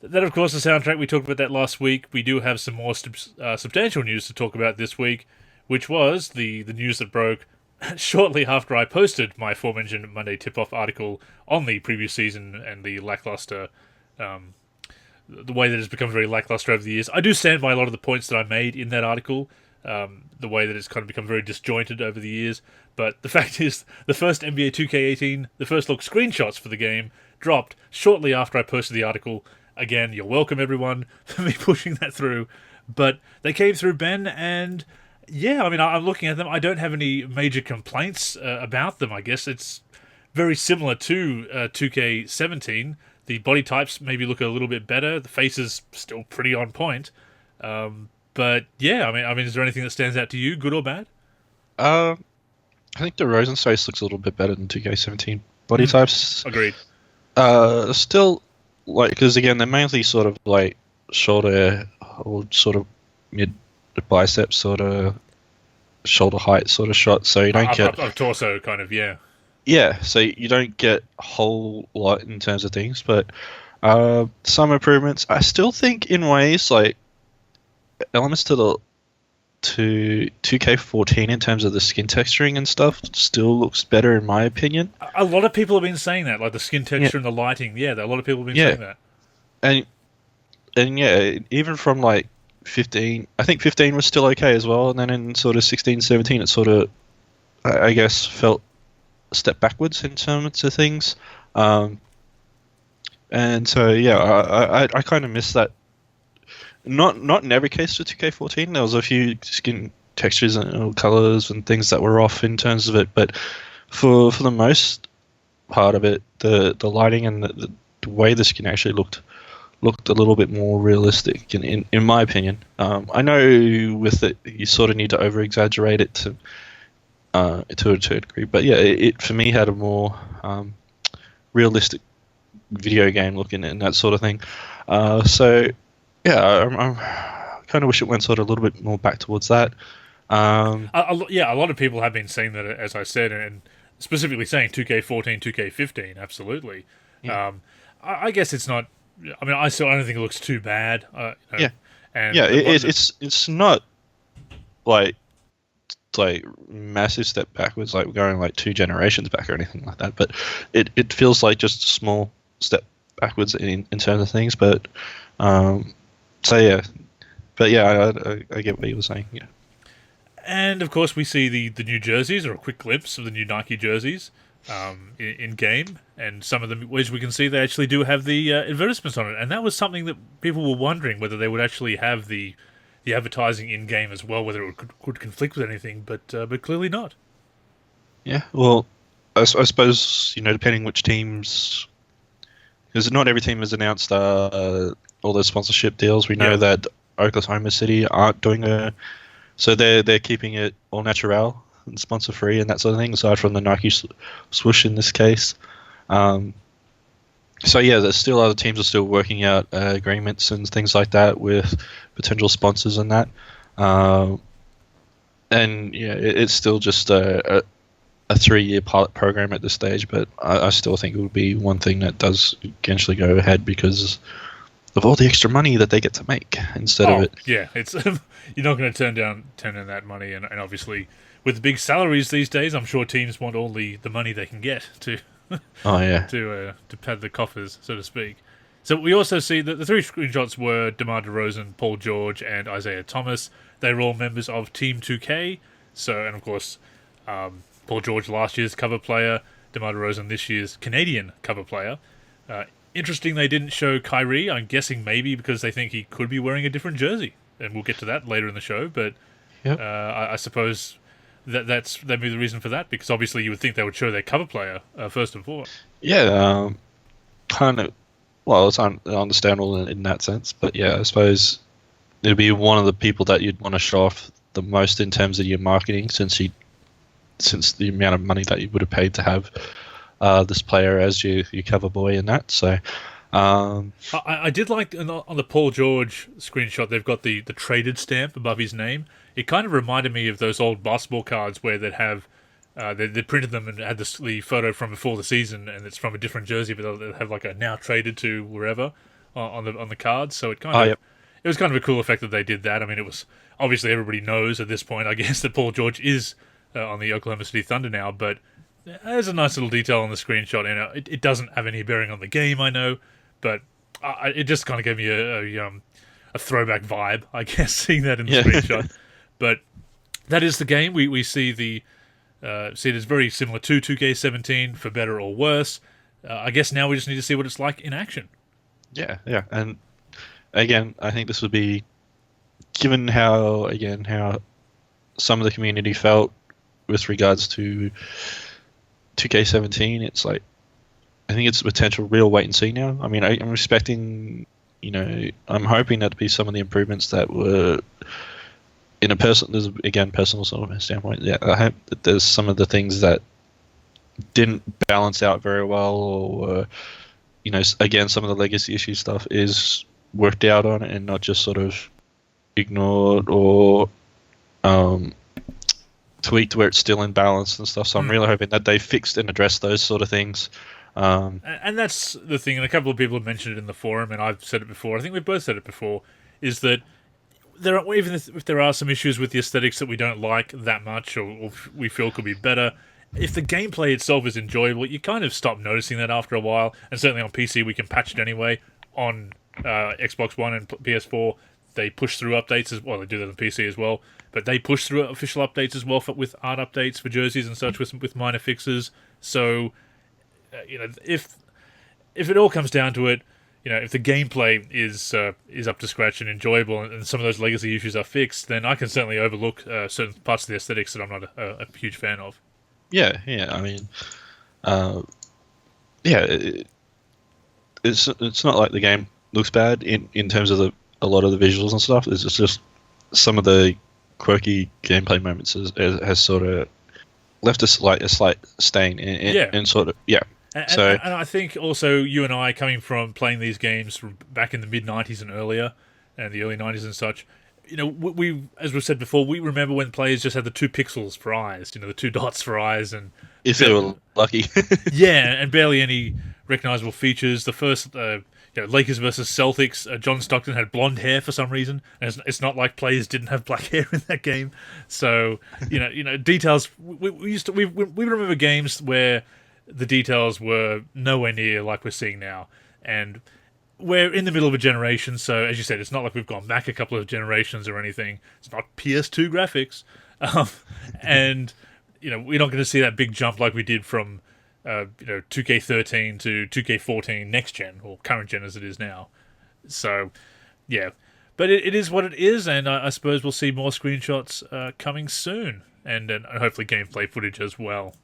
That, of course, the soundtrack. We talked about that last week. We do have some more substantial news to talk about this week, which was the news that broke shortly after I posted my aforementioned Monday tip-off article on the previous season and the lackluster, the way that it's become very lackluster over the years. I do stand by a lot of the points that I made in that article, the way that it's kind of become very disjointed over the years. But the fact is, the first NBA 2K18, the first look screenshots for the game, dropped shortly after I posted the article. Again, you're welcome, everyone, for me pushing that through. But they came through, Ben, and yeah, I mean, I'm looking at them. I don't have any major complaints about them. I guess it's very similar to 2K17. The body types maybe look a little bit better. The face is still pretty on point. But yeah, I mean, is there anything that stands out to you, good or bad? Uh, I think the Rosen face looks a little bit better than 2K17 body types. Agreed. Still, like, because again, they're mainly sort of like shoulder or sort of mid bicep sort of shoulder height sort of shot, so you don't get Up torso, kind of, yeah. yeah, so you don't get a whole lot in terms of things, but some improvements. I still think in ways like elements to 2K14 in terms of the skin texturing and stuff still looks better in my opinion. A lot of people have been saying that, like the skin texture and the lighting. Yeah, a lot of people have been saying that. And and yeah, even from like 15, I think 15 was still okay as well, and then in sort of 16, 17, it sort of, I guess, felt a step backwards in terms of things. And so yeah, I kind of miss that. Not in every case for 2K14. There was a few skin textures and colors and things that were off in terms of it, but for the most part of it, the lighting and the way the skin actually looked a little bit more realistic in my opinion. I know with it you sort of need to over exaggerate it to a degree, but yeah, it for me had a more realistic video game look in it and that sort of thing. So yeah, I kind of wish it went sort of a little bit more back towards that. Yeah, a lot of people have been saying that, as I said, and specifically saying 2K14, 2K15, absolutely. Yeah. I guess it's not. I mean, I don't think it looks too bad. Yeah. And Yeah, it's not like massive step backwards, like we're going like 2 generations back or anything like that. But it feels like just a small step backwards in terms of things. But so yeah, but yeah, I get what you were saying. Yeah. And of course, we see the new jerseys, or a quick glimpse of the new Nike jerseys in game, and some of them, as we can see, they actually do have the advertisements on it, and that was something that people were wondering whether they would actually have the advertising in game as well, whether it could conflict with anything, but clearly not. Yeah. Well, I suppose depending which teams, because not every team has announced all their sponsorship deals. We know that Oklahoma City aren't doing so they're keeping it all natural and sponsor free and that sort of thing, aside from the Nike swoosh in this case. So yeah, there's still other teams are still working out agreements and things like that with potential sponsors and that. And yeah, it's still just a 3-year pilot program at this stage, but I still think it would be one thing that does eventually go ahead because of all the extra money that they get to make instead of it. Yeah, it's you're not going to turn down that money, and obviously with the big salaries these days, I'm sure teams want all the money they can get to Oh yeah, to pad the coffers, so to speak. So we also see that the 3 screenshots were DeMar DeRozan, Paul George, and Isaiah Thomas. They were all members of Team 2K. So, and of course, Paul George last year's cover player, DeMar DeRozan this year's Canadian cover player. Interesting they didn't show Kyrie. I'm guessing maybe because they think he could be wearing a different jersey, and we'll get to that later in the show. But yep. I suppose that'd be the reason for that, because obviously you would think they would show their cover player first and foremost. Yeah, kind of. Well, it's understandable in that sense, but yeah, I suppose it'd be one of the people that you'd want to show off the most in terms of your marketing, since the amount of money that you would have paid to have this player as your cover boy and that. So I did like on the Paul George screenshot, they've got the traded stamp above his name. It kind of reminded me of those old basketball cards where they'd have they printed them and had the photo from before the season, and it's from a different jersey, but they'll have like a now traded to wherever. on the cards. So Yep. it was kind of a cool effect that they did that. I mean, it was obviously everybody knows at this point, I guess, that Paul George is on the Oklahoma City Thunder now, but there's a nice little detail on the screenshot. It doesn't have any bearing on the game, I know, but it just kind of gave me a throwback vibe, I guess, seeing that in the screenshot. But that is the game. We see see it as very similar to 2K17, for better or worse. I guess now we just need to see what it's like in action. Yeah, and again, I think this would be, given how some of the community felt with regards to 2K17, it's like, I think it's a potential real wait and see now. I mean, I'm expecting, I'm hoping that to be some of the improvements that were in a personal sort of standpoint. Yeah, I hope that there's some of the things that didn't balance out very well, or again, some of the legacy issue stuff is worked out on and not just sort of ignored or tweaked where it's still in balance and stuff. So I'm really hoping that they fixed and addressed those sort of things. And that's the thing, and a couple of people have mentioned it in the forum, and I've said it before, I think we've both said it before, is that even if there are some issues with the aesthetics that we don't like that much, or we feel could be better, if the gameplay itself is enjoyable, you kind of stop noticing that after a while. And certainly on PC, we can patch it anyway. On Xbox One and PS4, they push through updates as well. They do that on PC as well, but they push through official updates as well with art updates for jerseys and such, with minor fixes. So, if it all comes down to it, if the gameplay is up to scratch and enjoyable, and some of those legacy issues are fixed, then I can certainly overlook certain parts of the aesthetics that I'm not a huge fan of. Yeah. I mean, it's not like the game looks bad in terms of a lot of the visuals and stuff. It's just some of the quirky gameplay moments has sort of left a slight stain in sort of And I think also you and I, coming from playing these games back in the mid-90s and earlier, and the early 90s and such, we as we've said before, we remember when players just had the 2 pixels for eyes, the 2 dots for eyes, and if they were lucky. Yeah, and barely any recognizable features. The first Lakers versus Celtics, John Stockton had blonde hair for some reason, and it's not like players didn't have black hair in that game. So details. We remember games where the details were nowhere near like we're seeing now, and we're in the middle of a generation, so as you said, it's not like we've gone back a couple of generations or anything. It's not PS2 graphics, and we're not going to see that big jump like we did from 2K13 to 2K14 next gen, or current gen as it is now. So yeah, but it is what it is, and I suppose we'll see more screenshots coming soon, and hopefully gameplay footage as well.